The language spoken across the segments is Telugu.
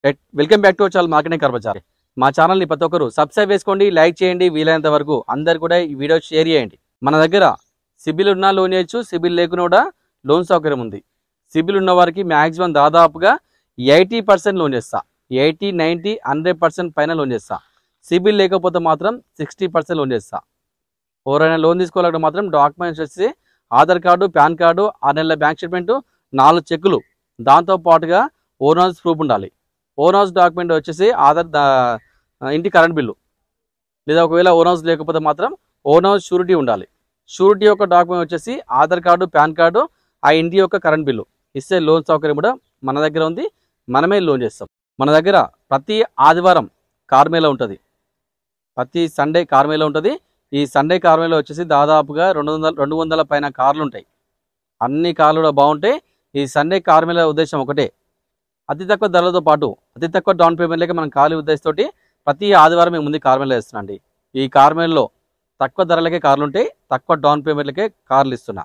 Welcome back to our channel marketing car Bazar. మా ఛానల్ని ప్రతి ఒక్కరు సబ్స్క్రైబ్ చేసుకోండి, లైక్ చేయండి, వీలైనంత వరకు అందరు కూడా ఈ వీడియో షేర్ చేయండి. మన దగ్గర సిబిల్ ఉన్నా లోన్ చేయొచ్చు, సిబిల్ లేకున్నా కూడా లోన్ సౌకర్యం ఉంది. సిబిల్ ఉన్న వారికి మ్యాక్సిమం దాదాపుగా 80% లోన్ చేస్తా. 80, 90, 100% పైన లోన్ చేస్తా. సిబిల్ లేకపోతే మాత్రం 60% లోన్ చేస్తా. ఎవరైనా లోన్ తీసుకోవాలంటే మాత్రం డాక్యుమెంట్స్ వచ్చి ఆధార్ కార్డు, పాన్ కార్డు, 6 నెలల బ్యాంక్ స్టేట్మెంటు, 4 చెక్కులు, దాంతో పాటుగా ఓన్ హౌస్ ప్రూఫ్ ఉండాలి. ఓన్ హౌస్ డాక్యుమెంట్ వచ్చేసి ఇంటి కరెంట్ బిల్లు, లేదా ఒకవేళ ఓన్ హౌస్ లేకపోతే మాత్రం ఓన్ హౌస్ షూరిటీ ఉండాలి. షూరిటీ యొక్క డాక్యుమెంట్ వచ్చేసి ఆధార్ కార్డు, పాన్ కార్డు, ఆ ఇంటి యొక్క కరెంట్ బిల్లు ఇస్తే లోన్ సౌకర్యం కూడా మన దగ్గర ఉంది. మనమే లోన్ చేస్తాం. మన దగ్గర ప్రతి ఆదివారం కార్ మేళా ఉంటుంది, ప్రతి సండే కార్ మేళా ఉంటుంది. ఈ సండే కార్ మేళా వచ్చేసి దాదాపుగా 200 పైన కార్లు ఉంటాయి. అన్ని కార్లు కూడా బాగుంటాయి. ఈ సండే కార్ మేళా ఉద్దేశం ఒకటే, అతి తక్కువ ధరలతో పాటు అతి తక్కువ డౌన్ పేమెంట్ లేక మనం ఖాళీ ఉద్దేశంతో ప్రతి ఆదివారం మేము ముందు కార్ మేళా వేస్తున్నాండి. ఈ కార్ మేళలో తక్కువ ధరలకే కార్లు ఉంటాయి, తక్కువ డౌన్ పేమెంట్లకే కార్లు ఇస్తున్నా.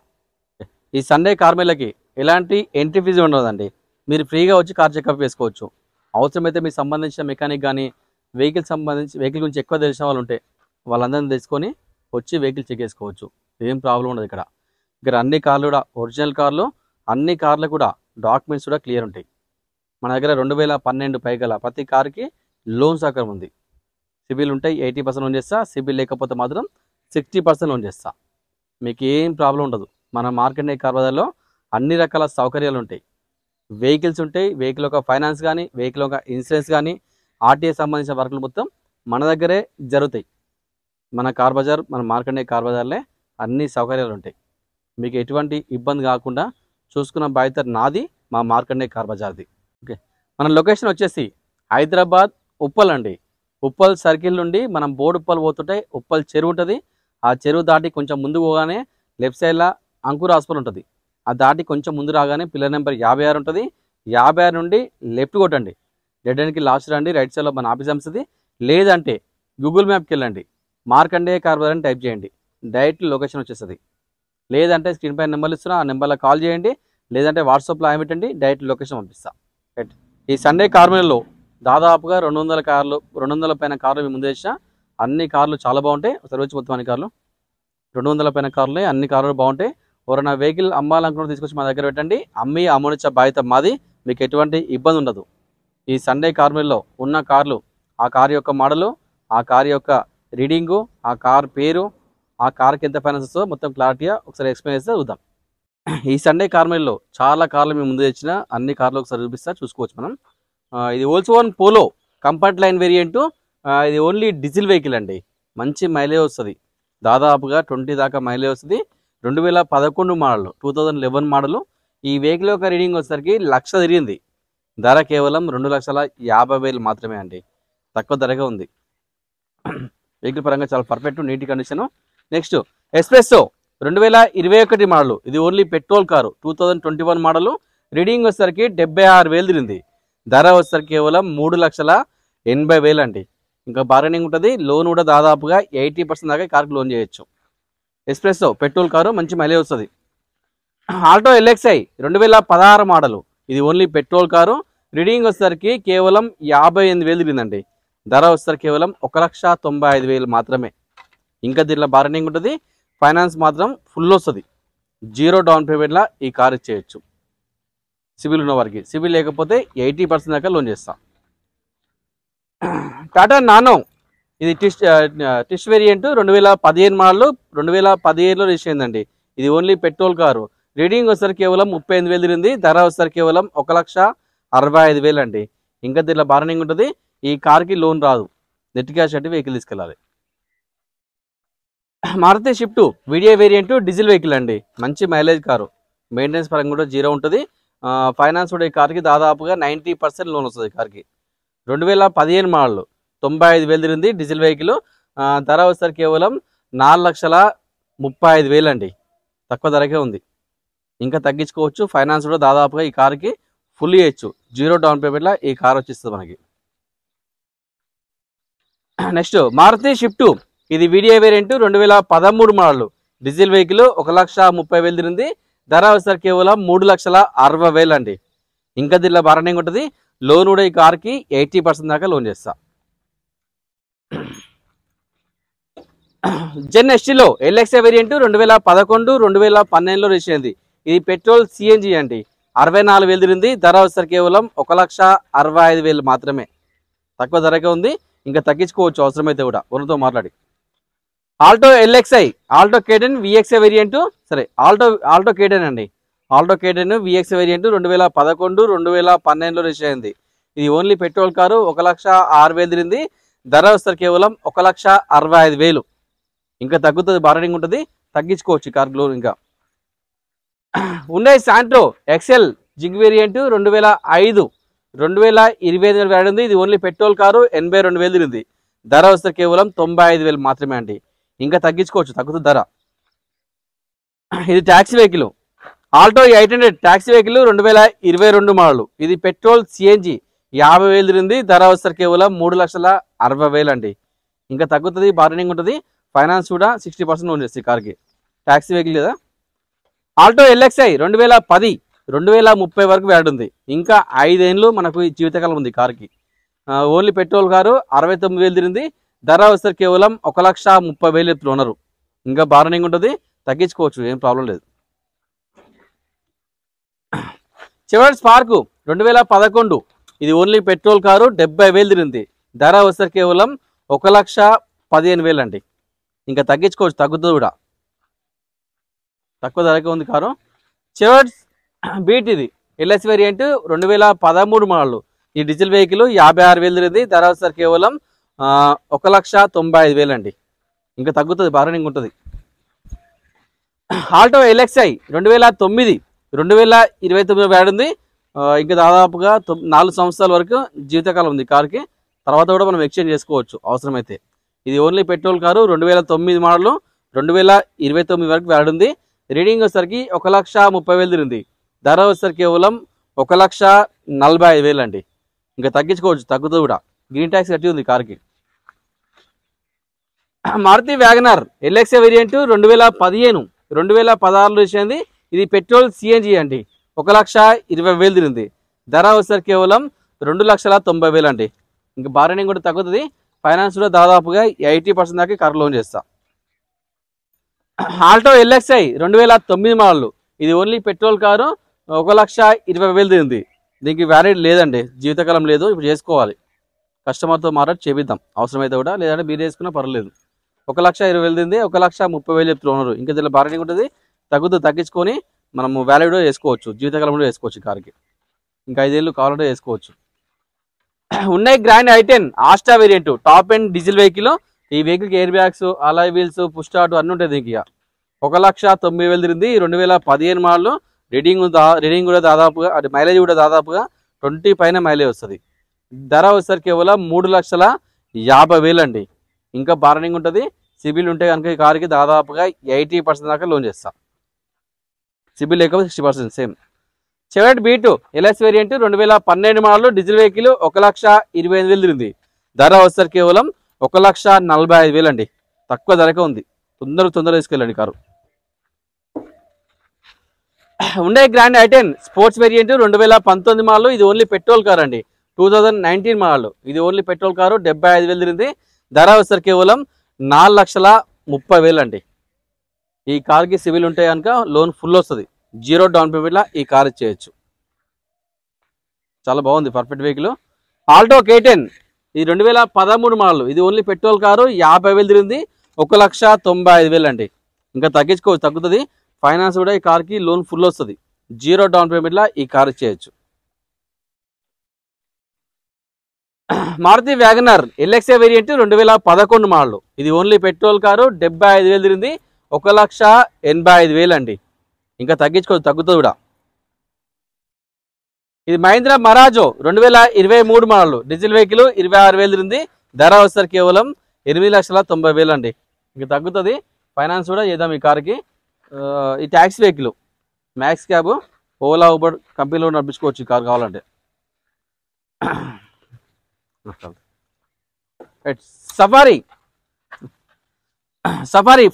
ఈ సండే కార్ మేళకి ఎలాంటి ఎంట్రీ ఫీజు ఉండదండి. మీరు ఫ్రీగా వచ్చి కార్ చెకప్ చేసుకోవచ్చు. అవసరమైతే మీకు సంబంధించిన మెకానిక్ కానీ వెహికల్ గురించి ఎక్కువ తెలిసిన వాళ్ళు ఉంటే వాళ్ళందరినీ తెచ్చుకొని వచ్చి వెహికల్ చెక్ చేసుకోవచ్చు. ఏం ప్రాబ్లం ఉండదు. ఇక్కడ అన్ని కార్లు కూడా ఒరిజినల్ కార్లు, అన్ని కార్లు కూడా డాక్యుమెంట్స్ కూడా క్లియర్ ఉంటాయి. మన దగ్గర 2012 పైగల ప్రతి కార్కి లోన్ సౌకర్యం ఉంది. సిబిల్ ఉంటాయి 80% లోన్ చేస్తా, సిబిల్ లేకపోతే మాత్రం 60% లోన్ చేస్తా. మీకు ఏం ప్రాబ్లం ఉండదు. మన మార్కెటింగ్ కార్ బజార్లో అన్ని రకాల సౌకర్యాలు ఉంటాయి. వెహికల్స్ ఉంటాయి, వెహికల్ యొక్క ఫైనాన్స్ కానీ, వెహికల్ యొక్క ఇన్సూరెన్స్ కానీ, ఆర్టీఏ సంబంధించిన వర్కులు మొత్తం మన దగ్గరే జరుగుతాయి. మన కార్ బజార్, మన మార్కెటింగ్ కార్ బజార్లే అన్ని సౌకర్యాలు ఉంటాయి. మీకు ఎటువంటి ఇబ్బంది కాకుండా చూసుకున్న బాధ్యత నాది, మా మార్కెటింగ్ కార్ బజార్ది. ఓకే, మన లొకేషన్ వచ్చేసి హైదరాబాద్ ఉప్పల్ అండి. ఉప్పల్ సర్కిల్ నుండి మనం బోడుప్పల్ పోతుంటే ఉప్పల్ చెరువు ఉంటుంది. ఆ చెరువు దాటి కొంచెం ముందు పోగానే లెఫ్ట్ సైడ్లో అంకుర్ హాస్పిటల్ ఉంటుంది. ఆ దాటి కొంచెం ముందు రాగానే పిల్లర్ నెంబర్ 56 ఉంటుంది. 56 నుండి లెఫ్ట్ కొట్టండి, డెడ్ ఎండ్కి లాస్ట్ రండి. రైట్ సైడ్లో మన ఆఫీస్ ఉంటుంది. లేదంటే గూగుల్ మ్యాప్కి వెళ్ళండి, మార్కండే కార్ బజార్ అని టైప్ చేయండి, డైరెక్ట్ లొకేషన్ వచ్చేస్తుంది. లేదంటే స్క్రీన్ పైన నెంబర్లు ఇస్తున్నా, ఆ నెంబర్లో కాల్ చేయండి, లేదంటే వాట్సాప్లో పెట్టండి, డైరెక్ట్ లొకేషన్ పంపిస్తా. రైట్. ఈ సండే కార్ మేళలో దాదాపుగా 200 పైన కార్లు మేము ముందు చేసిన. అన్ని కార్లు చాలా బాగుంటాయి. ఒకసారి వచ్చి మొత్తం అన్ని కార్లు 200 పైన కార్లు, అన్ని కార్లు బాగుంటాయి. ఎవరైనా వెహికల్ అమ్మాలనుకున్న తీసుకొచ్చి మా దగ్గర పెట్టండి, అమ్మి అమ్మనిచ్చే బాధ్యత మాది. మీకు ఎటువంటి ఇబ్బంది ఉండదు. ఈ సండే కార్ మేళలో ఉన్న కార్లు, ఆ కార్ యొక్క మోడలు, ఆ కార్ యొక్క రీడింగు, ఆ కార్ పేరు, ఆ కార్కి ఎంత ఫైనాన్స్ వస్తుందో మొత్తం క్లారిటీగా ఒకసారి ఎక్స్ప్లెయిన్ చేస్తే చూద్దాం. ఈ సండే కార్ మేళలో చాలా కార్లు మేము ముందు తెచ్చిన, అన్ని కార్లు ఒకసారి చూసుకోవచ్చు మనం. ఇది ఓల్సోన్ పోలో కంఫర్ట్ లైన్ వేరియంటు. ఇది ఓన్లీ డీజిల్ వెహికల్ అండి. మంచి మైలేజ్ వస్తుంది, దాదాపుగా 20 దాకా మైలేజ్ వస్తుంది. 2011 మోడల్, 2011 మోడలు. ఈ వెహికల్ యొక్క రీడింగ్ వచ్చేసరికి 1,00,000 తిరిగింది. ధర కేవలం 2,50,000 మాత్రమే అండి. తక్కువ ధరగా ఉంది. వెహికల్ పరంగా చాలా perfect, neat condition. Next Espresso 2021 model. ఇది only petrol car, 2021 model. Reading వచ్చేసరికి 76,000 తిరిగింది. ధర వచ్చేసరికి కేవలం 3,80,000 అండి. ఇంకా బార్గెనింగ్ ఉంటుంది. లోన్ కూడా దాదాపుగా 80% దాకా కార్కి లోన్ చేయొచ్చు. ఎస్ప్రెస్సో పెట్రోల్ కారు, మంచి మైలేజ్ వస్తుంది. Alto LXi 2016 model. ఇది ఓన్లీ పెట్రోల్ కారు. రీడింగ్ వచ్చేసరికి కేవలం 58,000 తిరిగిందండి. ధర వచ్చేసరికి కేవలం 1,95,000 మాత్రమే. ఇంకా దీంట్లో బార్గెనింగ్ ఉంటుంది. ఫైనాన్స్ మాత్రం ఫుల్ వస్తుంది. 0 డౌన్ పేమెంట్లా ఈ కార్ ఇచ్చేయచ్చు సిబిల్ ఉన్న వారికి. సిబిల్ లేకపోతే 80% దాకా లోన్ చేస్తాం. టాటా నానో, ఇది టిస్ట్ వేరియంట్, 2015 మోడల్, 2017లో రిజిస్టర్ అయిందండి. ఇది ఓన్లీ పెట్రోల్ కారు. రీడింగ్ వచ్చేసరికి కేవలం 38,000 తిరిగింది. ధర వచ్చేసరికి కేవలం 1,65,000 అండి. ఇంకా దీంట్లో బార్గెనింగ్ ఉంటుంది. ఈ కార్కి లోన్ రాదు, నెట్ క్యాష్ అంటే వెహికల్ తీసుకెళ్ళాలి. Maruti Swift VDI variant, diesel vehicle అండి. మంచి మైలేజ్ కారు, మెయింటెనెన్స్ పరంగా కూడా 0 ఉంటుంది. ఫైనాన్స్ కూడా ఈ కార్కి దాదాపుగా 90% లోన్ వస్తుంది. ఈ కార్కి 2015 మోడల్, 95,000 తిరిగింది. Diesel vehicle. ధర వచ్చేసరికి కేవలం 4,35,000 అండి. తక్కువ ధరకే ఉంది. ఇంకా తగ్గించుకోవచ్చు. ఫైనాన్స్ కూడా దాదాపుగా ఈ కార్కి ఫుల్ చేయొచ్చు. 0 డౌన్ పేమెంట్లో ఈ కార్ వచ్చేస్తుంది మనకి. నెక్స్ట్ మారుతి షిఫ్ట్, ఇది VDI variant, 2013 model. Diesel vehicle, 1,30,000 తిరిగింది. ధర వచ్చేసరికి కేవలం 3,60,000 అండి. ఇంకా దీనిలో బార్గెనింగ్ ఉంటుంది. లోన్ కూడా ఈ కార్కి 80% దాకా లోన్ చేస్తా. జెన్ ఎస్టీలో ఎల్ఎక్స్ఐ వేరియంట్ 2011 2012లో రిజిస్టర్ అయింది. ఇది పెట్రోల్ సిఎన్జి అండి. 64,000 తిరిగింది. ధర వచ్చేసరికి కేవలం 1,65,000 మాత్రమే. తక్కువ ధరకే ఉంది. ఇంకా తగ్గించుకోవచ్చు అవసరమైతే కూడా ఓనర్తో మాట్లాడి. Alto LXI, Alto K ten VXI variant, సరే ఆల్టో కేటెన్ అండి. ఆల్టో కేటెన్ విఎక్స్ఐ వేరియంట్ 2011 2012లో రిజిస్టర్ అయింది. ఇది ఓన్లీ పెట్రోల్ కారు. 1,06,000 తిరిగింది. ధర వచ్చేసరికి కేవలం 1,65,000. ఇంకా తగ్గుతుంది, బార్గెనింగ్ ఉంటుంది, తగ్గించుకోవచ్చు ఈ కార్ లోన్. ఇంకా ఉన్నాయి శాంట్రో ఎక్సెల్ జిగ్ వేరియంట్ 2005 2025 వ్యాడ్ ఉంది. ఇది ఓన్లీ పెట్రోల్ కారు. 82,000 తిరిగింది. ధర వస్తే కేవలం 95,000 మాత్రమే అండి. ఇంకా తగ్గించుకోవచ్చు, తగ్గుతుంది ధర. ఇది taxi vehicle. Alto 800 taxi vehicle 2022 model. ఇది పెట్రోల్ సిఎన్జి 50,000 తిరిగింది. ధర వస్తే కేవలం 3,60,000 అండి. ఇంకా తగ్గుతుంది, బార్గెనింగ్ ఉంటుంది, ఫైనాన్స్ కూడా 60% లోన్ చేస్తుంది కార్కి. ట్యాక్సీ వెహికల్ కదా. ఆల్టో ఎల్ఎక్స్ఐ 2010 2030 వరకు వ్యాడ్ ఉంది. ఇంకా 5 ఏళ్ళు మనకు ఈ జీవితకాలం ఉంది కార్కి. Only petrol car. 69,000 తిరిగింది. ధర వస్తే కేవలం 1,30,000 చెప్తున్నారు ఓనరు. ఇంకా బార్గెనింగ్ ఉంటుంది, తగ్గించుకోవచ్చు, ఏం ప్రాబ్లం లేదు. చెవెట్ స్పార్క్ 2011. ఇది ఓన్లీ పెట్రోల్ కారు. 70,000 తిరిగింది. ధర వస్తే కేవలం 1,15,000 అండి. ఇంకా తగ్గించుకోవచ్చు, తగ్గుతుంది కూడా, తక్కువ ధరకే ఉంది కారు. చెవెట్ బీట్ ఇది ఎల్ఎస్ వేరియంట్ 2013 మోడల్. ఈ డీజిల్ వెహికల్ 56,000 తిరిగింది. ధర వస్తే కేవలం 1,95,000 అండి. ఇంకా తగ్గుతుంది, బార్గెనింగ్ ఉంటుంది. ఆల్టో ఎల్ఎక్స్ఐ 2009 2029 వ్యాడ్ ఉంది. ఇంకా దాదాపుగా 4 సంవత్సరాల వరకు జీవితకాలం ఉంది కార్కి. తర్వాత కూడా మనం ఎక్స్చేంజ్ చేసుకోవచ్చు అవసరమైతే. ఇది ఓన్లీ పెట్రోల్ కారు. 2009 మోడల్. 2029 వరకు వ్యాడ్ ఉంది. రీడింగ్ వచ్చేసరికి 1,30,000 తిరిగింది. ధర వచ్చేసరికి కేవలం 1,45,000 అండి. ఇంకా తగ్గించుకోవచ్చు, తగ్గుతుంది కూడా. గ్రీన్ ట్యాక్స్ కట్టి ఉంది కార్కి. మారుతి వ్యాగనర్ ఎల్ఎక్స్ఐ వేరియంట్ 2015 2016లో ఇచ్చింది. ఇది పెట్రోల్ సిఎన్జి అండి. 1,20,000 తిరిగింది. ధర వచ్చేసరికి కేవలం 2,90,000 అండి. ఇంకా బార్గెనింగ్ కూడా తగ్గుతుంది, ఫైనాన్స్ కూడా దాదాపుగా 80% దాకా కార్ లోన్ చేస్తా. Alto LXi 2009 model. ఇది ఓన్లీ పెట్రోల్ కారు. 1,20,000 తిరిగింది. దీనికి వ్యాలిడ్ లేదండి, జీవితకాలం లేదు. ఇప్పుడు చేసుకోవాలి, కస్టమర్తో మాట్లాడి చేపిద్దాం అవసరమైతే కూడా, లేదంటే మీరు చేసుకున్నా పర్లేదు. 1,20,000 తిరిగింది. 1,30,000 చెప్తున్నారు. ఇంకా దీనిలో బార్గెనింగ్ ఉంటుంది, తగ్గించుకొని మనము వ్యాలిడ్ చేసుకోవచ్చు, జీవితకాలం కూడా చేసుకోవచ్చు కార్కి. ఇంకా 5 ఏళ్ళు కావాలంటే చేసుకోవచ్చు. ఉన్నాయి grand i10 Asta variant top end diesel vehicle. ఈ వెహికల్కి air bags, alloy wheels, push start అన్నీ ఉంటాయి దీనికి. 1,90,000 తిరిగింది. 2015 మోడల్. రీడింగ్ కూడా దాదాపుగా, అది మైలేజ్ కూడా దాదాపుగా 20 పైన మైలేజ్ వస్తుంది. ధర వచ్చేసరికి కేవలం 3,50,000 అండి. ఇంకా బార్గెనింగ్ ఉంటుంది, సిబిల్ ఉంటే కనుక ఈ కార్కి దాదాపుగా 80% దాకా లోన్ చేస్తా. సిబిల్ లేకపోతే 60% same. Chevrolet Beat LS variant 2012 model. Diesel vehicle 1,25,000 తిరిగింది. ధర వచ్చేసరికి కేవలం 1,45,000 అండి. తక్కువ ధరకే ఉంది, తొందరగా తీసుకెళ్ళండి కారు. ఉండే grand i10 sports variant 2019 model. ఇది ఓన్లీ పెట్రోల్ కార్ అండి. 2019 మోడల్. ఇది ఓన్లీ పెట్రోల్ కారు. 75,000 తిరిగింది. ధర వచ్చేసరికి కేవలం 4,30,000 అండి. ఈ కార్కి సివిల్ ఉంటే కనుక లోన్ ఫుల్ వస్తుంది. 0 డౌన్ పేమెంట్లా ఈ కార్ ఇచ్చేయచ్చు. చాలా బాగుంది, పర్ఫెక్ట్ వెహికల్. ఆల్టో కేటెన్ ఇది 2013 మోడల్. ఇది ఓన్లీ పెట్రోల్ కారు. 50,000 తిరిగింది. 1,95,000 అండి. ఇంకా తగ్గించుకోవచ్చు, తగ్గుతుంది, ఫైనాన్స్ కూడా ఈ కార్కి లోన్ ఫుల్ వస్తుంది. 0 డౌన్ పేమెంట్లా ఈ కార్ ఇచ్చేయచ్చు. Maruti Wagon R LXI variant 2011 model. ఇది ఓన్లీ పెట్రోల్ కారు. 75,000 తిరిగింది. 1,85,000 అండి. ఇంకా తగ్గించుకోవచ్చు, తగ్గుతుంది కూడా. ఇది Mahindra Marazzo 2023 model. Diesel vehicle 26,000 తిరిగింది. ధర వస్తారు కేవలం 8,90,000 అండి. ఇంకా తగ్గుతుంది, ఫైనాన్స్ కూడా చేద్దాం ఈ కార్కి. ఈ taxi vehicle max cab, Ola, Uber కంపెనీలో నడిపించుకోవచ్చు ఈ కార్ కావాలంటే. Safari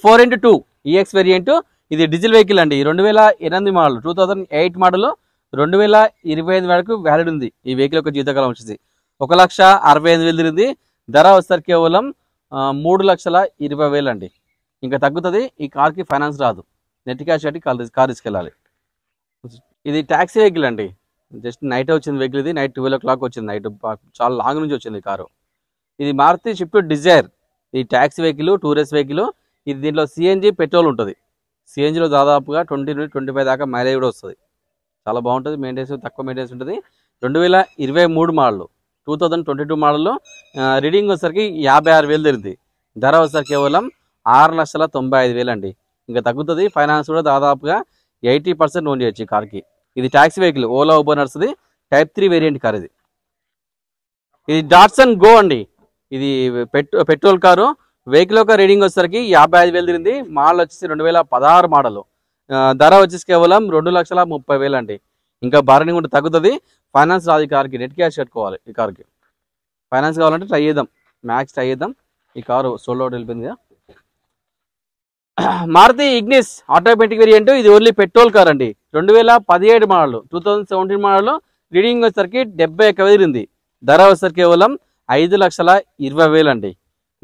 4x2 EX variant. ఇది డీజిల్ వెహికల్ అండి. 2008 మోడల్. 2008 మోడల్. 2025 వరకు వ్యాలిడ్ ఉంది. ఈ వెహికల్ యొక్క జీవితకాలం వచ్చేసి 1,65,000 తిరిగింది. ధర వస్తారు కేవలం 3,20,000 అండి. ఇంకా తగ్గుతుంది. ఈ కార్కి ఫైనాన్స్ రాదు, నెట్ క్యాష్ కట్టి కార్ తీసుకెళ్ళాలి. ఇది ట్యాక్సీ వెహికల్ అండి. జస్ట్ నైట్ వచ్చింది వెహికల్. ఇది నైట్ 12 o'clock వచ్చింది. నైట్ చాలా లాంగ్ నుంచి వచ్చింది కారు. ఇది మారుతి షిఫ్ట్ డిజైర్. ఇది ట్యాక్సీ వెహికల్, టూరిస్ట్ వెహికల్. ఇది దీంట్లో సిఎన్జి పెట్రోల్ ఉంటుంది. సిఎన్జిలో దాదాపుగా 20 నుండి 25 దాకా మైలేజ్ కూడా వస్తుంది. చాలా బాగుంటుంది. మెయింటెనెన్స్ తక్కువ మెయింటెనెన్స్ ఉంటుంది. 2023 మోడల్, 2022 మోడల్లో రీడింగ్ వచ్చేసరికి 56,000 తిరిగింది. ధర వచ్చేసరికి కేవలం 6,95,000 అండి. ఇంకా తగ్గుతుంది. ఫైనాన్స్ కూడా దాదాపుగా 80% లోన్ చేయొచ్చు ఈ కార్కి. ఇది ట్యాక్సీ వెహికల్, ఓలా ఊబర్ నడుస్తుంది. టైప్ 3 వేరియంట్ కార్ ఇది. ఇది డాట్సన్ గో అండి. ఇది పెట్రోల్ కారు. వెహికల్ యొక్క రీడింగ్ వచ్చేసరికి 55,000 తిరిగింది. మోడల్ వచ్చేసి 2016 మోడల్. ధర వచ్చేసి కేవలం 2,30,000 అండి. ఇంకా బార్గెనింగ్ ఉంటే తగ్గుతుంది. ఫైనాన్స్ రాదు ఈ కార్కి, నెట్ క్యాష్ కట్టుకోవాలి. ఈ కార్కి ఫైనాన్స్ కావాలంటే ట్రై చేద్దాం, మ్యాక్స్ ట్రై చేద్దాం. ఈ కారు సోల్డ్ అవుట్ వెళ్ళిపోయింది కదా. Maruti Ignis automatic variant. ఇది ఓన్లీ పెట్రోల్ కార్ అండి. 2017 మోడల్, 2017 మోడల్. రీడింగ్ వచ్చేసరికి 71,000 తిరిగింది. ధర వచ్చేసరికి కేవలం 5,20,000 అండి.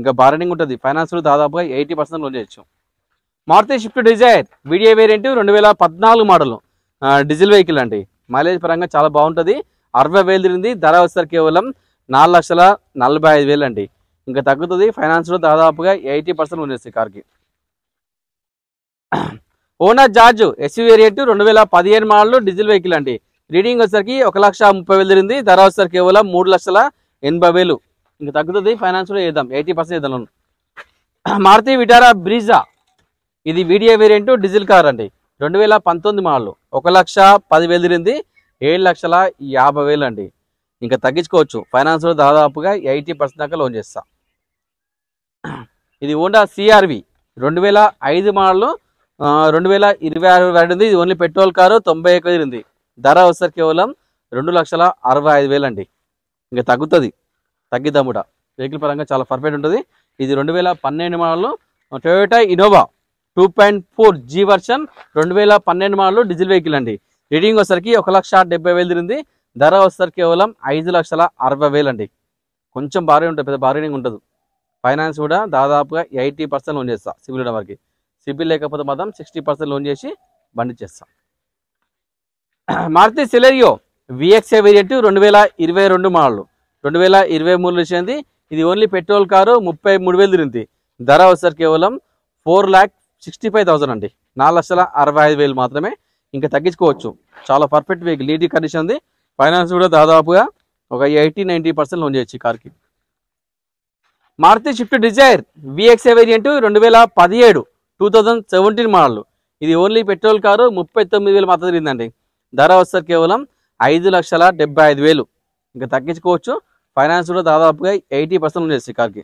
ఇంకా బార్గెనింగ్ ఉంటుంది. ఫైనాన్స్ దాదాపుగా 80% లోన్ చేయొచ్చు. Maruti Swift Dzire VDI variant 2014 model, diesel vehicle అండి. మైలేజ్ పరంగా చాలా బాగుంటుంది. 60,000 తిరిగింది. ధర వచ్చేసరికి కేవలం 4,45,000 అండి. ఇంకా తగ్గుతుంది. ఫైనాన్స్ దాదాపుగా 80% లోన్ చేస్తుంది కార్కి. ఓనా జార్జ్ ఎస్యూ వేరియంట్ 2015 మోడల్, డీజిల్ వెహికల్ అండి. రీడింగ్ వచ్చేసరికి 1,30,000 తిరిగింది. ధర వచ్చేసరికి కేవలం 3,80,000. ఇంకా తగ్గుతుంది. ఫైనాన్స్ కూడా చేద్దాం, 80% చేద్దాం. Maruti Vitara Brezza. ఇది వీడియో వేరియంట్ డీజిల్ కార్ అండి. 2019 మోడల్, 1,10,000 తిరిగింది. 7,50,000 అండి. ఇంకా తగ్గించుకోవచ్చు. ఫైనాన్స్ దాదాపుగా 80% దాకా లోన్ చేస్తా. ఇది హోండా సిఆర్వి 2005 మోడల్, 2026 వాడింది. ఇది ఓన్లీ పెట్రోల్ కారు. 91,000 తిరిగింది. ధర వచ్చేసరికి కేవలం 2,65,000 అండి. ఇంకా తగ్గుతుంది, తగ్గిద్దాం కూడా. వెహికల్ పరంగా చాలా పర్ఫెక్ట్ ఉంటుంది. ఇది 2012 model Toyota Innova 2.4 G version, 2012 model diesel vehicle అండి. రీడింగ్ వచ్చేసరికి 1,70,000 తిరిగింది. ధర వచ్చేసరికి కేవలం 5,60,000 అండి. కొంచెం భారీ ఉంటుంది, పెద్ద బార్గెనింగ్ ఉంటుంది. ఫైనాన్స్ కూడా దాదాపుగా 80% లోన్ చేస్తా. సిబిల్ ఉన్న వారికి. సిబిల్ లేకపోతే మాత్రం 60% లోన్ చేసి బండి చేస్తాం. Maruti Celerio VXI variant 2022 model, 2023 వచ్చింది. ఇది ఓన్లీ పెట్రోల్ కారు. 33,000 తిరిగింది. ధర వచ్చేసరికి కేవలం 4,65,000 అండి. 4,65,000 మాత్రమే. ఇంకా తగ్గించుకోవచ్చు. చాలా పర్ఫెక్ట్ వెహికల్, నీటి కండిషన్ ఉంది. ఫైనాన్స్ కూడా దాదాపుగా ఒక 80-90% లోన్ చేయొచ్చు ఈ కార్కి. Maruti Swift Dzire VXI variant 2017, 2017 model. ఇది ఓన్లీ పెట్రోల్ కారు. 39,000 మాత్రం తిరిగిందండి. ధర వచ్చేసరికి కేవలం 5,75,000. ఇంకా తగ్గించుకోవచ్చు. ఫైనాన్స్ కూడా దాదాపుగా 80% లోన్ చేస్తుంది కార్కి.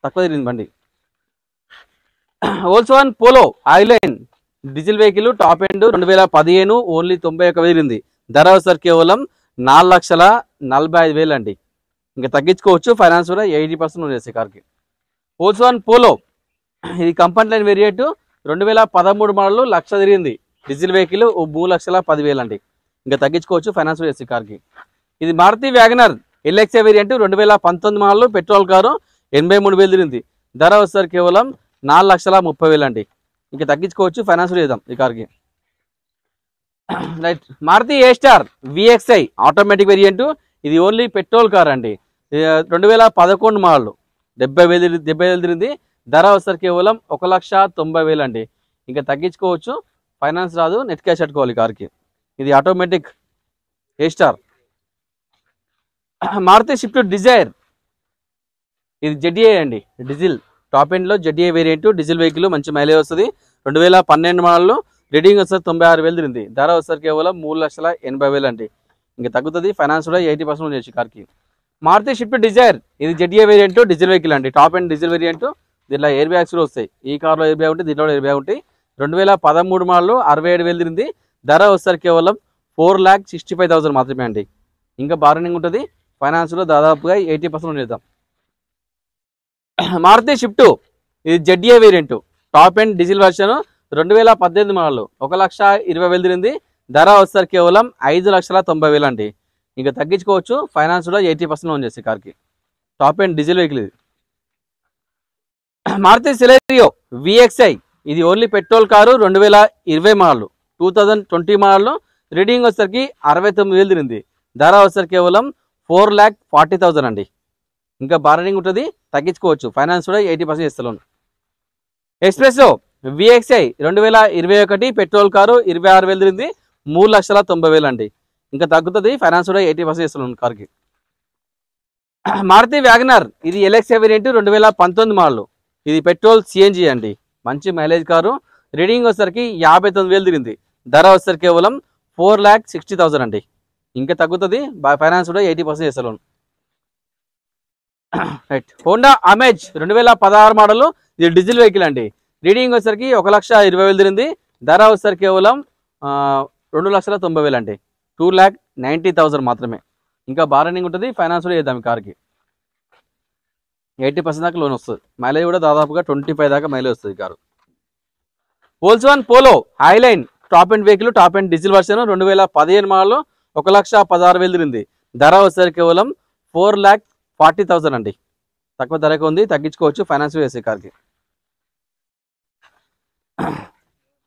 తక్కువ తిరిగింది బండి. Volkswagen Polo Highline diesel vehicle top end 2015, only 91,000 తిరిగింది. ధర వచ్చేసరికి కేవలం 4,45,000 అండి. ఇంకా తగ్గించుకోవచ్చు. ఫైనాన్స్ కూడా 80% లోన్ చేస్తుంది కార్కి. వోల్క్స్వాగన్ పోలో ఇది కంపెనీ లైన్ వేరియంట్ 2013 మోడల్, 1,00,000 తిరిగింది. డీజిల్ వెహికల్ 3,10,000 అండి. ఇంకా తగ్గించుకోవచ్చు. ఫైనాన్స్ చేసి కార్కి. ఇది Maruti Wagon R LXI variant 2019 model, petrol car. 83,000 తిరిగింది. ధర వచ్చేసరికి కేవలం 4,30,000 అండి. ఇంకా తగ్గించుకోవచ్చు. ఫైనాన్స్ చేద్దాం ఈ కార్కి. రైట్. మారుతి ఏ స్టార్ విఎక్స్ఐ ఆటోమేటిక్ వేరియంట్. ఇది ఓన్లీ పెట్రోల్ కార్ అండి. 2011 మోడల్, 70,000 తిరిగింది. ధర వచ్చేసరికి కేవలం 1,90,000 అండి. ఇంకా తగ్గించుకోవచ్చు. ఫైనాన్స్ రాదు, నెట్ క్యాష్ కట్టుకోవాలి కార్కి. ఇది ఆటోమేటిక్ ఏ స్టార్. మారుతి షిఫ్ట్ డిజైర్ ఇది జెడ్ఏ అండి. డీజిల్ టాప్ ఎండ్లో జెడ్ఏ వేరియంట్ డీజిల్ వెహికల్. మంచి మైలేజ్ వస్తుంది. 2012 మోడల్. రీడింగ్ వచ్చేసరికి 96,000 తిరిగింది. ధర వచ్చేసరికి కేవలం 3,80,000 అండి. ఇంకా తగ్గుతుంది. ఫైనాన్స్ కూడా 80% చేసి కార్కి. మారుతి షిఫ్ట్ డిజైర్ ఇది జెడ్ఏ వేరియంట్ డీజిల్ వెహికల్ అండి. Top end diesel variant. దీంట్లో ఎయిర్ బ్యాగ్స్ కూడా వస్తాయి. ఈ కార్లో ఎయిర్ బ్యాగ్ ఉంటాయి, దీంట్లో ఎయిర్ బ్యాగ్ ఉంటాయి. 2013 మోడల్, 67,000 తిరిగింది. ధర వచ్చేసరికి కేవలం 4,65,000 మాత్రమే అండి. ఇంకా బార్గెనింగ్ ఉంటుంది. ఫైనాన్స్ లో దాదాపుగా 80% చేద్దాం. మారుతి షిఫ్ట్ ఇది ZA variant top end diesel version 2018 model, 1,20,000 తిరిగింది. ధర వస్తారు కేవలం 5,90,000 అండి. ఇంకా తగ్గించుకోవచ్చు, ఫైనాన్స్ కూడా 80% లోన్ చేసి కార్కి. టాప్ అండ్ డీజిల్ వెహికల్ ఇది. మారుతి సెలెరియో VXI ఇది only petrol car, 2020 model, 2020 model. Reading వచ్చేసరికి 69,000 తిరిగింది. ధర వచ్చేసరికి కేవలం 4,40,000 అండి. ఇంకా బార్గెనింగ్ ఉంటుంది, తగ్గించుకోవచ్చు, ఫైనాన్స్ కూడా 80% ఇస్తాను. ఎక్స్ప్రెస్సో VXI 2021 పెట్రోల్ కారు, 26,000 తిరిగింది, 3,90,000 అండి. ఇంకా తగ్గుతుంది, ఫైనాన్స్ కూడా 80% ఇస్తాను కార్కి. మారుతి వ్యాగనర్ ఇది LXI వేరియంట్, 2019 మోడల్. ఇది పెట్రోల్ CNG అండి, మంచి మైలేజ్ కారు. రీడింగ్ వచ్చేసరికి 59,000 తిరిగింది. ధర వచ్చేసరికి కేవలం 4,60,000 అండి. ఇంకా తగ్గుతుంది, ఫైనాన్స్ కూడా 80% ఇస్తాను. రైట్. హోండా అమేజ్ 2016 మోడల్, ఇది డీజిల్ వెహికల్ అండి. రీడింగ్ వచ్చేసరికి 1,20,000 తిరిగింది. ధర వచ్చేసరికి కేవలం 2,90,000 అండి. 2,90,000 మాత్రమే. ఇంకా బార్గెనింగ్ ఉంటుంది, ఫైనాన్స్ కూడా చేద్దాం కార్కి. 80% దాకా లోన్ వస్తుంది. మైలేజ్ కూడా దాదాపుగా 25 దాకా మైలేజ్ వస్తుంది car. Volkswagen Polo Highline top end vehicle, top end diesel version, 2015 model, 1,16,000 తిరిగింది. ధర వచ్చేసరికి కేవలం 4,40,000 అండి. తక్కువ ధరకు ఉంది, తగ్గించుకోవచ్చు, ఫైనాన్స్ వేసే కార్కి.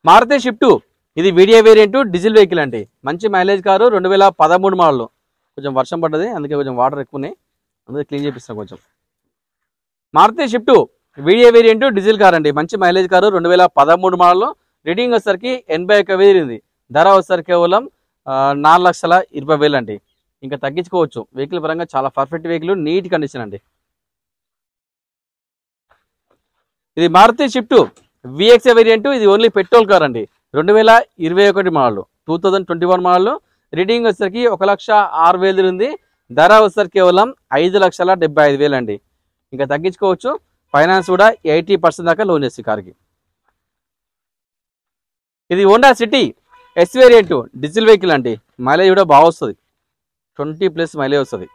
మారుతి షిఫ్ట్ ఇది VDI వేరియంట్, డీజిల్ వెహికల్ అండి. మంచి మైలేజ్ కారు, 2013 మోడల్. కొంచెం వర్షం పడ్డది, అందుకే కొంచెం వాటర్ ఎక్కువ ఉన్నాయి, అందుకే క్లీన్ చేపిస్తాం కొంచెం. Maruti Swift VDI variant, diesel car అండి. మంచి మైలేజ్ కారు, 2013 మోడల్. రీడింగ్ వచ్చేసరికి 81,000 తిరిగింది. ధర వచ్చేసరికి కేవలం 4,20,000 అండి. ఇంకా తగ్గించుకోవచ్చు, వెహికల్ పరంగా చాలా పర్ఫెక్ట్ వెహికల్, నీట్ కండిషన్ అండి. ఇది మారుతి షిఫ్ట్ VXI వేరియంట్, ఇది ఓన్లీ పెట్రోల్ కార్ అండి. 2021 మోడల్, 2021 మోడల్. రీడింగ్ వచ్చేసరికి 1,06,000 తిరిగింది. ధర వచ్చేసరికి కేవలం 5,75,000 అండి. ఇంకా తగ్గించుకోవచ్చు, ఫైనాన్స్ కూడా 80% దాకా లోన్ చేసి కార్కి. ఇది Honda city S variant, diesel vehicle అండి. మైలేజ్ కూడా బాగా వస్తుంది, 20+ మైలేజ్ వస్తుంది.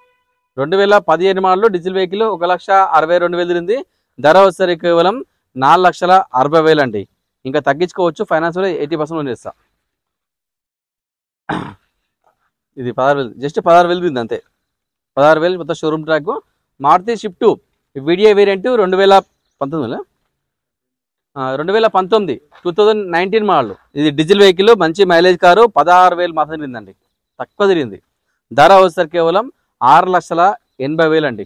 2015 మోడల్, డీజిల్ వెహికల్, 1,62,000 తిరిగింది. ధర వచ్చేసరికి కేవలం 4,60,000 అండి. ఇంకా తగ్గించుకోవచ్చు, ఫైనాన్స్ కూడా 80% లోన్ చేస్తా. ఇది 16,000, జస్ట్ 16,000 తిరిగింది అంతే. 16,000 మొత్తం showroom track. Maruti Swift VDI variant, 2019 2019 model. ఇది డీజిల్ వెహికల్, మంచి మైలేజ్ కారు, 16,000 మాత్రం తిరిగిందండి, తక్కువ తిరిగింది. ధర వచ్చేసరికి కేవలం 6,80,000 అండి.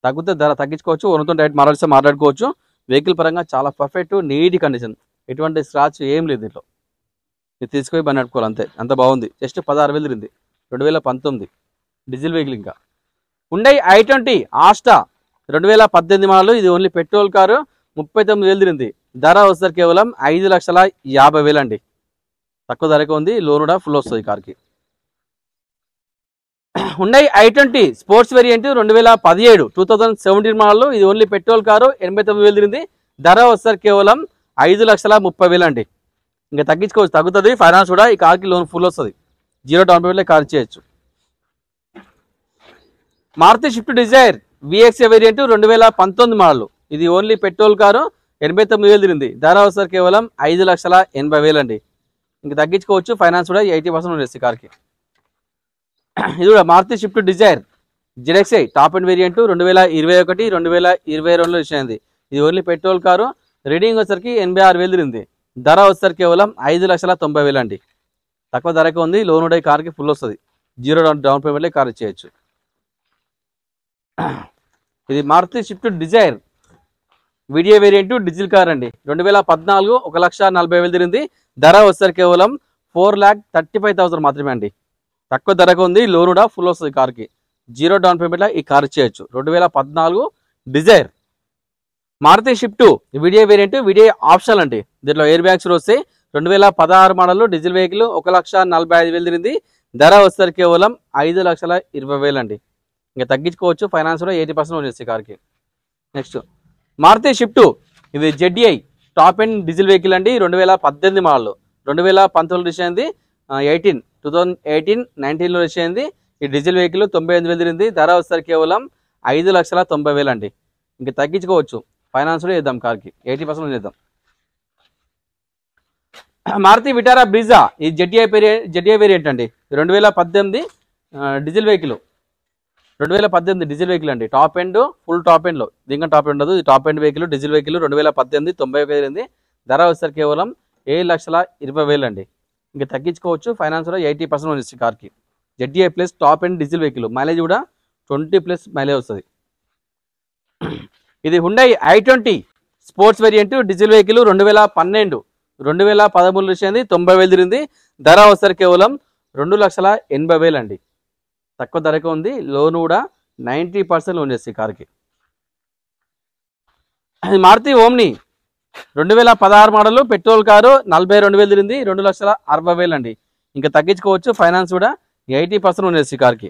తగ్గితే ధర తగ్గించుకోవచ్చు, ఓనర్తో డైరెక్ట్ మాట్లాడుకోవచ్చు. వెహికల్ పరంగా చాలా పర్ఫెక్ట్, నీట్ కండిషన్, ఎటువంటి స్క్రాచ్ ఏం లేదు దీంట్లో. ఇది తీసుకొని బండి నడుపుకోవాలి అంతే, అంత బాగుంది. జస్ట్ 16,000 తిరిగింది, 2019 డీజిల్ వెహికల్. ఇంకా హుండై i20 ఆస్టా 2018 మోడల్, ఇది ఓన్లీ పెట్రోల్ కారు, 39,000 తిరిగింది. ధర వచ్చేసరికి కేవలం 5,50,000 అండి. తక్కువ ధరకు ఉంది, లోన్ కూడా ఫుల్ వస్తుంది కార్కి. Hyundai i20 sports variant, 2017 2017 model, ఇది ఓన్లీ పెట్రోల్ కారు, 89,000 తిరిగింది. ధర వచ్చేసరికి కేవలం 5,30,000 అండి. ఇంకా తగ్గించుకోవచ్చు, తగ్గుతుంది, ఫైనాన్స్ కూడా ఈ కార్కి లోన్ ఫుల్ వస్తుంది. 0 డౌన్ పేమెంట్లో కార్ చేయొచ్చు. Maruti Swift Dzire VXI variant, 2019 model. ఇది ఓన్లీ పెట్రోల్ కారు, 89,000 తిరిగింది. ధర వచ్చేసరికి కేవలం 5,80,000 అండి. ఇంకా తగ్గించుకోవచ్చు, ఫైనాన్స్ కూడా 80% ఉండేది కార్కి. ఇది కూడా Maruti Swift Dzire ZXi top end variant, 2021 2022లో ఇచ్చింది. ఇది ఓన్లీ పెట్రోల్ కారు, రీడింగ్ వచ్చేసరికి 86,000 తిరిగింది. ధర వచ్చేసరికి కేవలం 5,90,000 అండి. తక్కువ ధరకు ఉంది, లోన్ కూడా కార్కి ఫుల్ వస్తుంది. 0 డౌన్ పేమెంట్లో కార్ ఇచ్చేయచ్చు. ఇది Maruti Swift Dzire VDI variant, diesel car అండి. 2014 1,40,000 తిరిగింది. ధర వచ్చేసరికి కేవలం 4,35,000 మాత్రమే అండి. తక్కువ ధరకు ఉంది, లోన్ కూడా ఫుల్ వస్తుంది కార్కి. 0 డౌన్ పేమెంట్లో ఈ కార్ ఇచ్చేయచ్చు. 2014 Dzire. Maruti Swift VDI variant, VDI optional అండి. దీంట్లో ఎయిర్ బ్యాగ్స్ వస్తాయి. 2016 మోడల్, డీజిల్ వెహికల్, 1,45,000 తిరిగింది. ధర వచ్చేసరికి కేవలం 5,20,000 అండి. ఇంకా తగ్గించుకోవచ్చు, ఫైనాన్స్ కూడా 80% వచ్చేసి కార్కి. నెక్స్ట్ మారుతి షిఫ్ట్ ఇది ZDI top end diesel vehicle అండి. 2018 మోడల్, 2019 రిజిస్టర్ అయింది. 2018-19లో రిజిస్టర్ అయింది. ఈ డీజిల్ వెహికల్ 98,000 తిరిగింది. ధర వచ్చేసరికి కేవలం 5,90,000 అండి. ఇంకా తగ్గించుకోవచ్చు, ఫైనాన్స్ కూడా చేద్దాం కార్కి, 80% చేద్దాం. మారుతి విటారా బ్రీజా ఈ జెడ్ఏ వేరియంట్ అండి 2018 డీజిల్ వెహికల్ 2018 డీజిల్ వెహికల్ అండి. టాప్ ఎండ్ ఫుల్ టాప్ ఎండ్లో దీంట్లో టాప్ ఎండ్ ఉండదు. ఇది top end vehicle diesel vehicle 2018 90,000 ధర వచ్చేసరికి కేవలం 7,20,000 అండి. ఇంకా తగ్గించుకోవచ్చు. ఫైనాన్స్లో 80% ఉంది కార్కి. ZA plus top end diesel vehicle mileage కూడా 20+ మైలేజ్ వస్తుంది. ఇది Hyundai i20 sports variant diesel vehicle 2013 వచ్చింది 90,000 తిరిగింది. ధర వస్తారు కేవలం 2,80,000 అండి. తక్కువ ధరకే ఉంది. లోన్ కూడా 90% లోన్ చేస్తుంది కార్కి. Maruti Omni 2016 model petrol car 42,000 తిరిగింది 2,60,000 అండి. ఇంకా తగ్గించుకోవచ్చు. ఫైనాన్స్ కూడా 80% లోన్ చేస్తుంది కార్కి.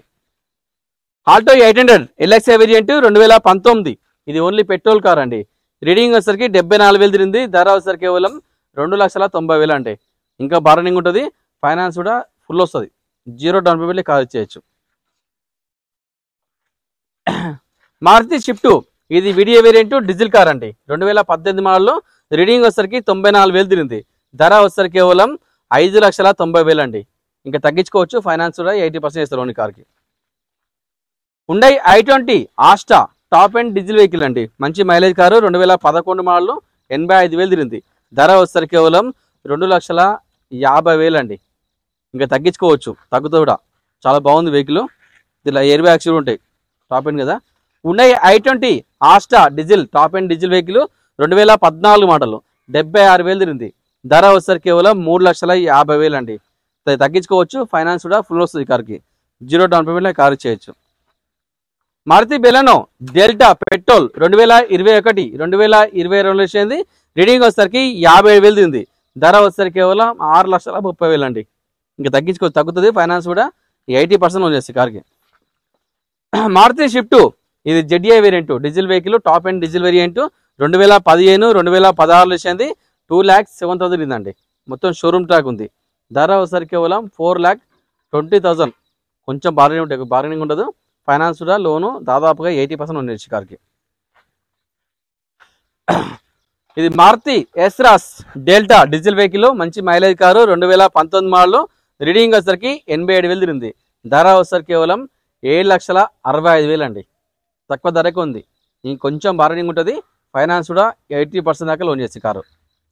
ఆల్టో 800 ఎల్ఎక్స్ఐ వేరియంట్ 2019 ఇది ఓన్లీ పెట్రోల్ కార్ అండి. రీడింగ్ వచ్చేసరికి 74,000 తిరిగింది. ధర వచ్చేసరికి కేవలం 2,90,000 అండి. ఇంకా బార్గెనింగ్ ఉంటుంది. ఫైనాన్స్ కూడా ఫుల్ వస్తుంది. 0 డౌన్ పేమెంట్ కార్ ఇచ్చేయచ్చు. మారుతి షిఫ్ట్ ఇది విడియో వేరియంట్ డీజిల్ కార్ అండి. 2018 మోడల్లో రీడింగ్ వచ్చేసరికి 94,000 తిరిగింది. ధర వచ్చేసరికి కేవలం 5,90,000 అండి. ఇంకా తగ్గించుకోవచ్చు. ఫైనాన్స్ కూడా 80% ఇస్తారు లోన్ కార్కి. Hyundai i20 Asta top end diesel vehicle అండి. మంచి మైలేజ్ కారు 2011 మోడల్ 85,000 తిరిగింది. ధర వస్తారు కేవలం 2,50,000 అండి. ఇంకా తగ్గించుకోవచ్చు. తగ్గుతూ కూడా చాలా బాగుంది వెహికల్. ఇలా ఎయిర్ బ్యాగ్స్ కూడా ఉంటాయి. టాప్ ఎండ్ కదా. Hyundai i20 Asta diesel top end diesel vehicle 2014 model 76,000 తిరిగింది. ధర వస్తారు కేవలం 3,50,000 అండి. తగ్గించుకోవచ్చు. ఫైనాన్స్ కూడా ఫుల్ వస్తుంది కార్కి. 0 డౌన్ పేమెంట్లో కార్ చేయొచ్చు. మారుతి బెలెనో డెల్టా పెట్రోల్ 2021 2022 వచ్చింది. రీడింగ్ వచ్చేసరికి 57,000 తింది. ధర వచ్చేసరికి కేవలం 6,30,000 అండి. ఇంకా తగ్గించుకోవచ్చు. తగ్గుతుంది. ఫైనాన్స్ కూడా 80% లోన్ చేస్తుంది కార్కి. మారుతి షిఫ్ట్ ఇది ZA variant diesel vehicle top end diesel variant 2015 2016 వచ్చింది. 2,07,000 తిరిగిందండి. మొత్తం షోరూమ్ ట్రాక్ ఉంది. ధర వచ్చేసరికి కేవలం 4,20,000. కొంచెం బార్గెనింగ్ ఉండదు. ఫైనాన్స్ కూడా లోను దాదాపుగా 80% ఉంది కార్కి. ఇది మారుతి ఎస్రాస్ డెల్టా డీజిల్ వెహికల్ మంచి మైలేజ్ కారు 2019 మోడల్ రీడింగ్ వచ్చేసరికి 87,000 తిరిగింది. ధర వచ్చేసరికి కేవలం 7,65,000 అండి. తక్కువ ధరకు ఉంది. ఇంకొంచెం బార్గెనింగ్ ఉంటుంది. ఫైనాన్స్ కూడా 80% దాకా లోన్ చేసి కారు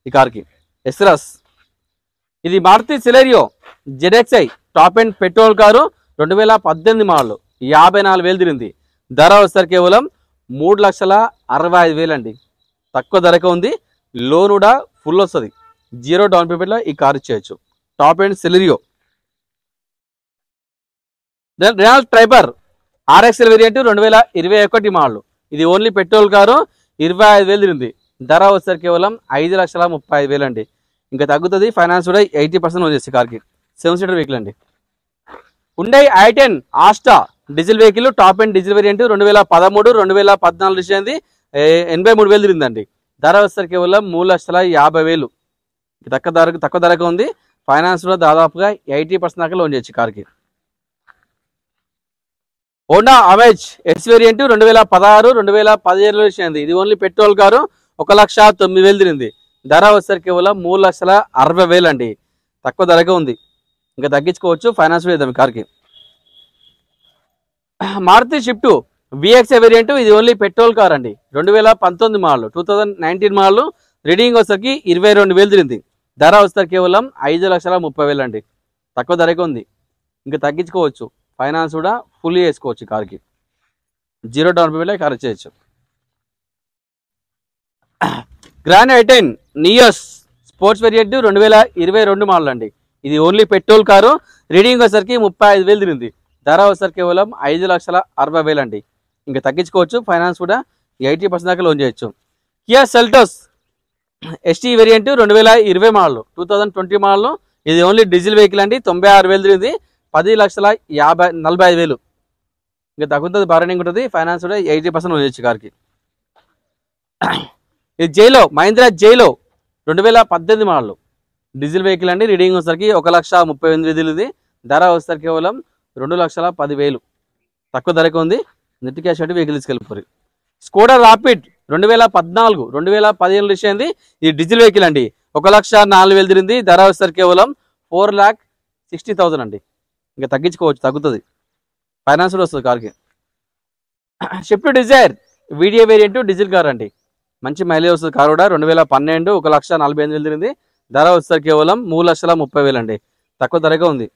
ఈ కార్కి. ఎస్రాస్ ఇది Maruti Celerio ZXI top end petrol car 2018 model 54,000 తిరిగింది. ధర వచ్చేసరికి కేవలం 3,65,000 అండి. తక్కువ ధరకే ఉంది. లోన్ కూడా ఫుల్ వస్తుంది. 0 డౌన్ పేమెంట్లో ఈ కార్ ఇచ్చేయచ్చు. Top end Celerio. Renault Triber RXL variant 2021 model ఇది ఓన్లీ పెట్రోల్ కారు 25,000 తిరిగింది. ధర వచ్చేసరికి కేవలం 5,35,000 అండి. ఇంకా తగ్గుతుంది. ఫైనాన్స్ కూడా 80% లోన్ చేస్తుంది కార్కి. 7 సీటర్ వెహికల్ అండి. Hyundai i10 Asta diesel vehicle top end diesel variant 2013 2014 వచ్చింది. 83,000 తిరిగిందండి. ధర వచ్చేసరికి కేవలం 3,50,000. తక్కువ ధరకు ఉంది. ఫైనాన్స్ కూడా దాదాపుగా 80% దాకా లోన్ చేయొచ్చు కార్కి. హోండా అవేజ్ ఎక్స్ వేరియంట్ 2016 2017 వచ్చింది. ఇది ఓన్లీ పెట్రోల్ కారు 1,09,000 తిరిగింది. ధర వచ్చేసరికి కేవలం 3,60,000 అండి. తక్కువ ధరకే ఉంది. ఇంకా తగ్గించుకోవచ్చు. ఫైనాన్స్ చేద్దాం కార్కి. మారుతి షిఫ్ట్ విఎక్స్ఐ వేరియంట్ ఇది ఓన్లీ పెట్రోల్ కార్ అండి. 2019 మోడల్ 2019 మోడల్ రీడింగ్ వచ్చేసరికి 22,000 తిరిగింది. ధర వచ్చేసరికి కేవలం 5,30,000 అండి. తక్కువ ధరకే ఉంది. ఇంకా తగ్గించుకోవచ్చు. ఫైనాన్స్ కూడా ఫుల్ చేసుకోవచ్చు కార్కి. 0 డౌన్ పేమెంట్లో కార్ చేయొచ్చు. Grand i10 Nios sports variant 2022 model అండి. ఇది ఓన్లీ పెట్రోల్ కారు రీడింగ్ వచ్చేసరికి 35,000 తిరిగింది. ధర వచ్చేసరికి కేవలం 5,60,000 అండి. ఇంకా తగ్గించుకోవచ్చు. ఫైనాన్స్ కూడా 80% దాకా లోన్ చేయొచ్చు. Kia Seltos ST variant 2020 model 2020 model ఇది ఓన్లీ డీజిల్ వెహికల్ అండి. 96,000 తిరిగింది. 10,45,000. ఇంకా తగ్గుతుంది. బార్గెనింగ్ ఉంటుంది. ఫైనాన్స్ కూడా 80% లోన్ చేయొచ్చు కార్కి. ఇది Xylo Mahindra Xylo 2018 model diesel vehicle అండి. రీడింగ్ వచ్చేసరికి 1,38,000 తిరిగింది. ధర వచ్చేసరికి కేవలం 2,10,000. తక్కువ ధరకు ఉంది. నెట్ క్యాష్ అంటే వెహికల్ తీసుకెళ్ళిపోరు. స్కోడా రాపిడ్ 2014 2015 వచ్చింది. ఇది డీజిల్ వెహికల్ అండి. 1,04,000 తిరిగింది. ధర వచ్చేసరికి కేవలం 4,60,000 అండి. ఇంకా తగ్గించుకోవచ్చు, తగ్గుతుంది. ఫైనాన్స్ కూడా వస్తుంది కార్కి. Swift Dzire VDI variant diesel car అండి. మంచి మైలేజ్ వస్తుంది కార్ కూడా. 2012 1,48,000 తిరిగింది. ధర వచ్చేసరికి కేవలం 3,30,000 అండి. తక్కువ ధరగా ఉంది.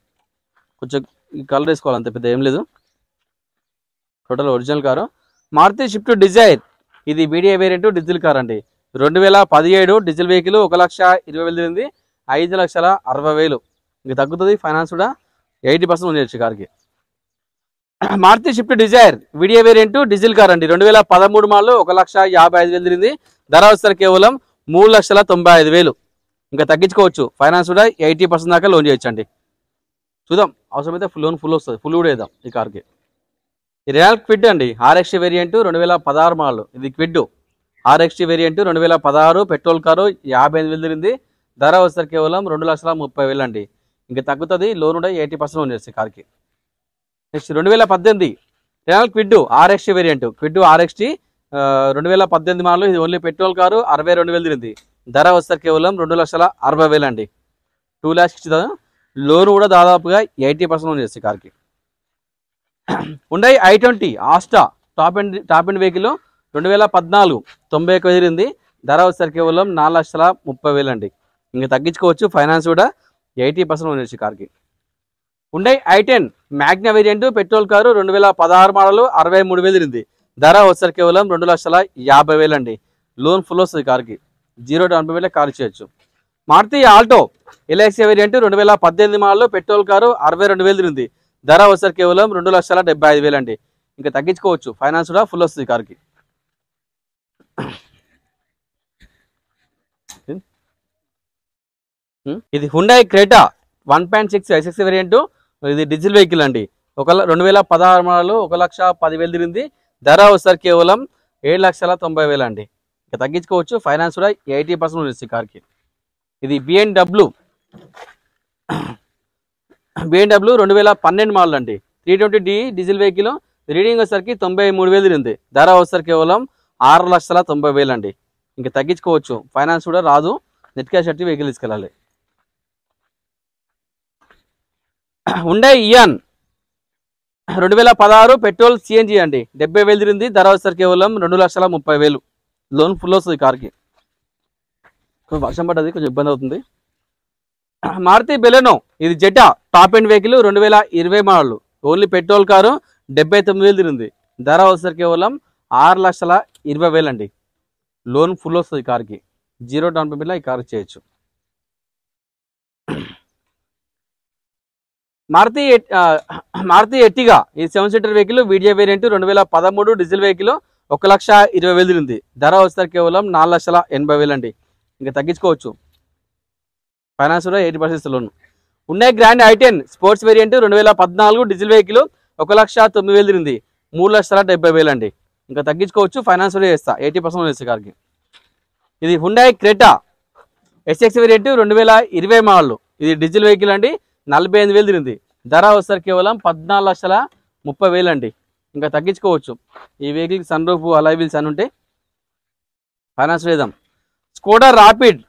కొంచెం కలర్ వేసుకోవాలి, అంత పెద్ద ఏం లేదు. Total original car. Maruti Swift Dzire ఇది వీడియో వేరియంట్ డీజిల్ కార్ అండి. 2017 డీజిల్ వెహికల్ 1,20,000 తిరిగింది. 5,60,000 ఇంక తగ్గుతుంది. ఫైనాన్స్ కూడా 80% ఉండొచ్చు కార్కి. Maruti Swift Dzire VDI variant diesel car అండి. 2013 మోడల్ 1,55,000 తిరిగింది. ధర వచ్చేసరికి కేవలం 3,95,000 ఇంకా తగ్గించుకోవచ్చు. ఫైనాన్స్ కూడా 80% దాకా లోన్ చేయొచ్చు అండి. చూద్దాం, అవసరమైతే లోన్ ఫుల్ వస్తుంది, ఫుల్ కూడా వేద్దాం ఈ కార్కి. రియల్ క్విడ్ అండి. RXT variant 2016 model. ఇది Kwid RXT variant 2016 petrol car 58,000 తిరిగింది. ధర వచ్చేసరికి కేవలం 2,30,000 అండి. ఇంకా తగ్గుతుంది. లోన్ కూడా 80% లోన్ చేస్తుంది కార్కి. నెక్స్ట్ 2018 రియల్ Kwid RXT variant. Kwid RXT 2018 model. ఇది ఓన్లీ పెట్రోల్ కారు 62,000 తిరిగింది. ధర వస్తారు కేవలం 2,60,000 అండి. 2,60,000. లోన్ కూడా దాదాపుగా 80% లోన్ చేస్తుంది కార్కి. Hyundai i20 Asta top end vehicle 2014 91,000 తిరిగింది. ధర వస్తారు కేవలం 4,30,000 అండి. ఇంకా తగ్గించుకోవచ్చు. ఫైనాన్స్ కూడా 80% లోన్ చేస్తుంది కార్కి. Hyundai i10 Magna variant petrol car 2016 model 63,000 తిరిగింది. ధర వస్తారు కేవలం 2,50,000 అండి. లోన్ ఫుల్ వస్తుంది కార్కి. 0 డౌన్ పేమెంట్ కార్ చేయొచ్చు. Maruti Alto LX variant 2018 model petrol car 62,000 తిరిగింది. ధర వస్తారు కేవలం 2,75,000 అండి. ఇంకా తగ్గించుకోవచ్చు. ఫైనాన్స్ కూడా ఫుల్ వస్తుంది కార్కి. ఇది హుండై క్రెటా 1.6 SX వేరియంట్. ఇది డీజిల్ వెహికల్ అండి. 2016 మోడల్ 1,10,000 తిరిగింది. ధర వస్తారు కేవలం 7,90,000 అండి. ఇంకా తగ్గించుకోవచ్చు. ఫైనాన్స్ కూడా 80% ఇస్తుంది కార్కి. ఇది BMW 2012 మోడల్ అండి. 320D diesel vehicle. రీడింగ్ వచ్చేసరికి 93,000 తిరిగింది. ధర వస్తారు కేవలం 6,90,000 అండి. ఇంకా తగ్గించుకోవచ్చు. ఫైనాన్స్ కూడా రాదు. నెట్ క్యాష్ అట్టి వెహికల్ తీసుకెళ్ళాలి. హుండై ఇయాన్ 2016 పెట్రోల్ CNG అండి. 70,000 తిరిగింది. ధర వస్తారు కేవలం 2,30,000. లోన్ ఫుల్ వస్తుంది కార్కి. వర్షం పడ్డది, కొంచెం ఇబ్బంది అవుతుంది. మారుతి బెలెనో ఇది Zeta top end vehicle 2020 model. Only petrol car 79,000 తిరిగింది. ధర వస్తారు కేవలం 6,20,000 అండి. లోన్ ఫుల్ వస్తుంది కార్కి. 0 డౌన్ పేమెంట్లో ఈ కార్ చేయొచ్చు. మారుతి ఎట్టిగా ఇది 7 seater vehicle video variant 2013 diesel vehicle 1,20,000 తిరిగింది. ధర వస్తారు కేవలం 4,80,000 అండి. ఇంకా తగ్గించుకోవచ్చు. ఫైనాన్స్ కూడా 80% loan. Hyundai grand i10 sports variant 2014 diesel vehicle 1,09,000 తిరిగింది. 3,70,000 అండి. ఇంకా తగ్గించుకోవచ్చు. ఫైనాన్స్ కూడా చేస్తా 80% చేస్తే కార్కి. ఇది Hyundai Creta SX variant 2020 model. ఇది డీజిల్ వెహికల్ అండి. 48,000 తిరిగింది. ధర వస్తారు కేవలం 14,30,000 అండి. ఇంకా తగ్గించుకోవచ్చు. ఈ వెహికల్కి సన్ రూఫ్ అలాయ్ వీల్స్ అని ఉంటాయి. ఫైనాన్స్ వేద్దాం. Skoda rapid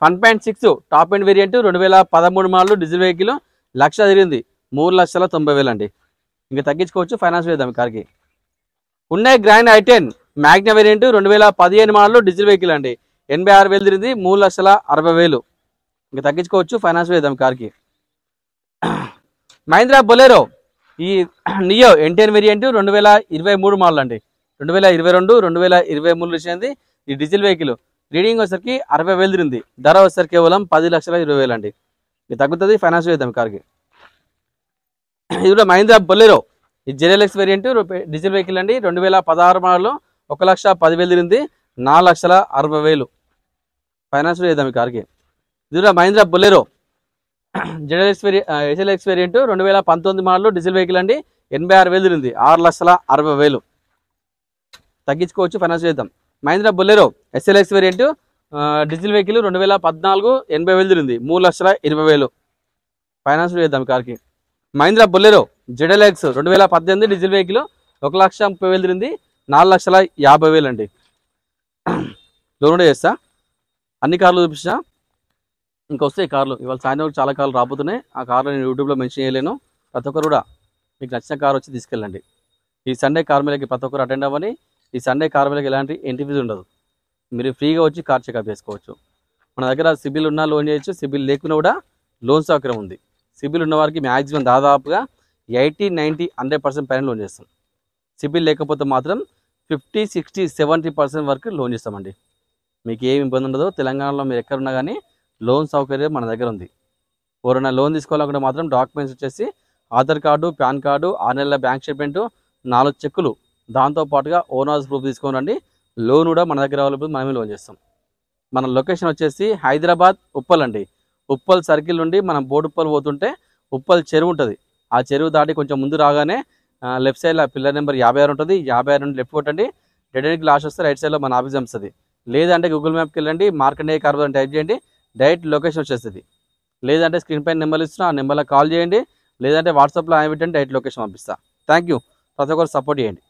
1.6 top end variant 2013 model diesel vehicle 1,00,000 తిరిగింది. 3,90,000 అండి. ఇంకా తగ్గించుకోవచ్చు. ఫైనాన్స్ వేద్దాం ఈ కార్కి. Hyundai grand i10 Magna variant 2015 model diesel vehicle అండి. 86,000 తిరిగింది. 3,60,000. ఇంకా తగ్గించుకోవచ్చు. ఫైనాన్స్ వేద్దాం కార్కి. మహీంద్రా బొలెరో ఈ నియో N10 వేరియంట్ 2023 మోడల్ అండి. 2022 2023 వచ్చింది. ఈ డీజిల్ వెహికల్ రీడింగ్ వచ్చేసరికి 60,000 తిరిగింది. ధర వచ్చేసరికి కేవలం 10,20,000 అండి. ఇది తగ్గుతుంది. ఫైనాన్స్ వేద్దాం కార్కి. ఇది కూడా మహీంద్రా బొలెరో ఈ JLX వేరియంట్ డీజిల్ వెహికల్ అండి. 2016 మోడల్ 1,10,000 తిరిగింది. 4,60,000. ఫైనాన్స్ వేద్దాం ఈ కార్కి. ఇది కూడా Mahindra Bolero HLX variant 2019 model diesel vehicle అండి. 86,000 తిరిగింది. 6,60,000. తగ్గించుకోవచ్చు. ఫైనాన్స్ చేద్దాం. Mahindra Bolero SLX variant diesel vehicle 2014 80,000 తిరిగింది. 3,20,000. ఫైనాన్స్ చేద్దాం కార్కి. Mahindra Bolero ZLX 2018 diesel vehicle 1,30,000 తిరిగింది. 4,50,000 అండి. లోన్ కూడా చేస్తా. అన్ని కార్లు చూపిస్తా. ఇంకా వస్తాయి కార్లు. ఇవాళ సాయంత్రం చాలా కార్లు రాబోతున్నాయి. ఆ కార్లు నేను యూట్యూబ్లో మెన్షన్ చేయలేను. ప్రతి ఒక్కరు కూడా మీకు నచ్చిన కార్ వచ్చి తీసుకెళ్ళండి. ఈ సండే కార్ మేళకి ప్రతి ఒక్కరు అటెండ్ అవ్వని. ఈ సండే కార్ మేళకి ఎలాంటి ఎంట్రీ ఫీజు ఉండదు. మీరు ఫ్రీగా వచ్చి కార్ చెకప్ చేసుకోవచ్చు. మన దగ్గర సిబిల్ ఉన్నా లోన్ చేయొచ్చు, సిబిల్ లేకున్నా కూడా లోన్ సౌకర్యం ఉంది. సిబిల్ ఉన్న వారికి మ్యాక్సిమం దాదాపుగా 80, 90, 100% పైన లోన్ చేస్తాం. సిబిల్ లేకపోతే మాత్రం 50, 60, 70% వరకు లోన్ చేస్తామండి. మీకు ఏమి ఇబ్బంది ఉండదు. తెలంగాణలో మీరు ఎక్కడున్నా కానీ లోన్ సౌకర్యం మన దగ్గర ఉంది. ఎవరైనా లోన్ తీసుకోవాలనుకుంటే మాత్రం డాక్యుమెంట్స్ వచ్చేసి ఆధార్ కార్డు, పాన్ కార్డు, 6 నెలల బ్యాంక్ స్టేట్మెంటు, 4 చెక్కులు, దాంతోపాటుగా ఓనర్స్ ప్రూఫ్ తీసుకోనండి. లోన్ కూడా మన దగ్గర అవైలబుల్, మనమే లోన్ చేస్తాం. మన లొకేషన్ వచ్చేసి హైదరాబాద్ ఉప్పల్ అండి. ఉప్పల్ సర్కిల్ నుండి మనం బోడుప్పల్ పోతుంటే ఉప్పల్ చెరువు ఉంటుంది. ఆ చెరువు దాటి కొంచెం ముందు రాగానే లెఫ్ట్ సైడ్లో పిల్లర్ నెంబర్ 56 ఉంటుంది. 56 నుండి లెఫ్ట్ కొట్టండి. డెడ్ ఎండ్కి లాస్ట్ వస్తే రైట్ సైడ్లో మన ఆఫీస్ వస్తుంది. లేదంటే గూగుల్ మ్యాప్కి వెళ్ళండి, మార్కండేయ కార్బన్ అని టైప్ చేయండి, డైరెక్ట్ లొకేషన్ వచ్చేస్తుంది. లేదంటే స్క్రీన్ పైన నెంబర్లు ఇస్తున్నా, ఆ నెంబర్లో కాల్ చేయండి. లేదంటే వాట్సాప్లో ఆయన పెట్టండి, డైరెక్ట్ లొకేషన్ పంపిస్తా. Thank you. ప్రతి ఒక్కరు సపోర్ట్ చేయండి.